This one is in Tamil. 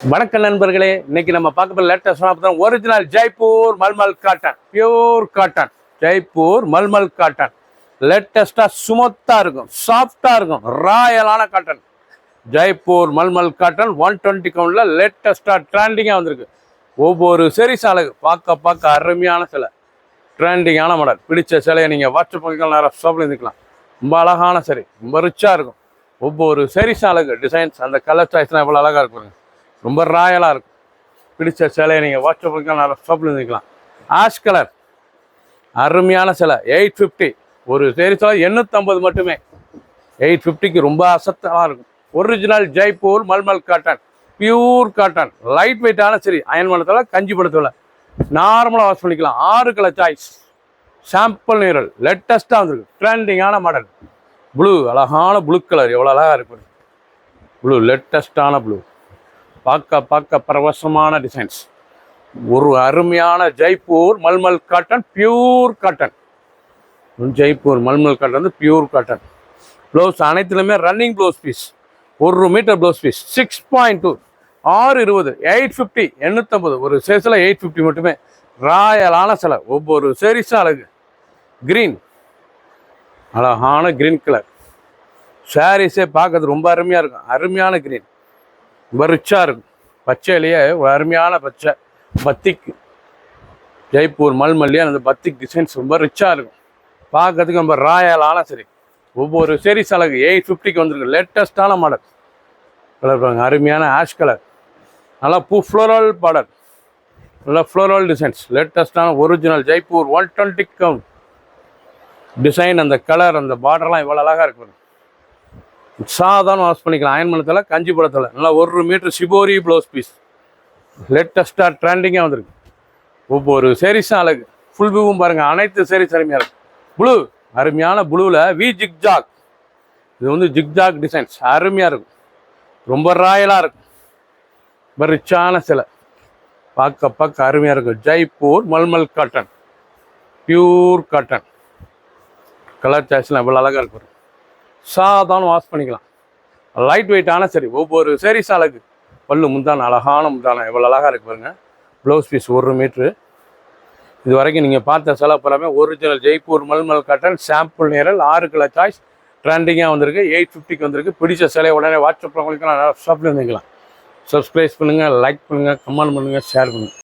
வணக்கம் நண்பர்களே, இன்னைக்கு நம்ம பார்க்க போகிற latest original Jaipur mulmul cotton, pure cotton. Jaipur mulmul cotton லேட்டஸ்டாக சுமத்தாக இருக்கும், சாஃப்டாக இருக்கும், ராயலான காட்டன். ஜெய்ப்பூர் மல்மல் காட்டன் 120 கவுண்டில் லேட்டஸ்டாக ட்ரெண்டிங்காக வந்திருக்கு. ஒவ்வொரு சரி அழகு பார்க்க அருமையான சிலை, ட்ரெண்டிங்கான மாடல். பிடிச்ச சிலையை நீங்கள் வாட்ஸ்அப் பண்ணிக்கலாம், நேரம் ஷாப்பில் இருந்துக்கலாம். ரொம்ப அழகான சரி, ரொம்ப ரிச்சாக இருக்கும். ஒவ்வொரு சரி அழகு டிசைன்ஸ், அந்த கலர் சாய்ஸ்லாம் எவ்வளோ அழகாக இருக்கும், ரொம்ப ராயலாக இருக்கும். பிடிச்ச சிலையை நீங்கள் வாட்ஸ்அப் பண்ணிக்கலாம், நிறைய ஷாப்பில் இருந்துக்கலாம். ஆஷ் கலர் அருமையான சிலை 850. ஒரு சரி சிலை 850 மட்டுமே. 850க்கு ரொம்ப அசத்தமாக இருக்கும். Original Jaipur mulmul cotton, pure cotton, light வெயிட்டான சரி. அயன் பண்ணத்தில் கஞ்சி படத்தில் நார்மலாக வாஷ் பண்ணிக்கலாம். 6 கலர் சாய்ஸ், சாம்பிள் நீரல், லேட்டஸ்ட்டாக வந்துருக்கு. ட்ரெண்டிங்கான மாடல். ப்ளூ, அழகான ப்ளூ கலர், எவ்வளோ அழகாக இருக்கு. ப்ளூ, லேட்டஸ்டான ப்ளூ, பார்க்க பரவசமான டிசைன்ஸ். ஒரு அருமையான Jaipur mulmul cotton, pure cotton. Jaipur mulmul cotton வந்து பியூர் காட்டன். ப்ளவுஸ் அனைத்துலையுமே running blouse piece. 1 metre blouse piece. 6.2, 620, 850, 850. ஒரு சேஸில் 850 மட்டுமே. ராயலான சிலை, ஒவ்வொரு சேரீஸும் அழகு. கிரீன், அழகான கிரீன் கலர். சாரீஸே பார்க்கறது ரொம்ப அருமையாக இருக்கும். அருமையான கிரீன், ரொம்ப ரிச்சாக இருக்கும். பச்சையிலேயே ஒரு அருமையான பச்சை பத்திக். ஜெய்ப்பூர் மல்மல்லியே அந்த பத்திக் டிசைன்ஸ் ரொம்ப ரிச்சாக இருக்கும். பார்க்கறதுக்கு ரொம்ப ராயலான சரி. ஒவ்வொரு சீரிஸ் அழகு 850க்கு வந்துருக்கு. லேட்டஸ்டான மாடல். கலர் பாருங்க, அருமையான ஆஷ் கலர். நல்லா ஃப்ளோரல் பார்டர், நல்லா ஃப்ளோரல் டிசைன்ஸ். லேட்டஸ்டான ஒரிஜினல் ஜெய்ப்பூர் 120 கவுண்ட் டிசைன். அந்த கலர், அந்த பார்டர்லாம் இவ்வளோ அழகாக இருக்கு. சாதாரண வாஷ் பண்ணிக்கலாம். அயன் பண்ணத்தில் கஞ்சி படத்தில் நல்லா 1 மீட்டர் சிபோரி ப்ளவுஸ் பீஸ். லேட்டஸ்ட்டாக ட்ரெண்டிங்காக வந்திருக்கு. ஒவ்வொரு சேரீஸும் அழகு. ஃபுல் வியூவும் பாருங்கள், அனைத்து சேரீஸ் அருமையாக இருக்கும். ப்ளூ, அருமையான ப்ளூவில் வி ஜிக்ஜாக். இது வந்து ஜிக்ஜாக் டிசைன்ஸ், அருமையாக இருக்கும். ரொம்ப ராயலாக இருக்கும். ரொம்ப ரிச்சான சிலை, பார்க்க அருமையாக இருக்கும். Jaipur mulmul cotton, pure cotton. Colour சாய்ஸ்லாம் எவ்வளோ அழகாக இருக்கும். சாதாரண வாஷ் பண்ணிக்கலாம். லைட் வெயிட்டான சரி. ஒவ்வொரு சேரீஸ் அழகு. பல்லு முந்தான, அழகான முந்தான, எவ்வளோ அழகாக இருக்கு பாருங்க. Blouse piece 1 metre. இது வரைக்கும் நீங்கள் பார்த்த சிலை எல்லாமே original Jaipur mulmul cotton, sample நேரல், 6 கலர் சாய்ஸ். ட்ரெண்டிங்காக வந்திருக்கு. 850க்கு வந்திருக்கு. பிடிச்ச சிலையை உடனே வாட்ஸ்அப்பில் உங்களுக்கு ஷாப்பில் இருந்துக்கலாம். சப்ஸ்கிரைப் பண்ணுங்கள், லைக் பண்ணுங்கள், கமெண்ட் பண்ணுங்கள், ஷேர் பண்ணுங்கள்.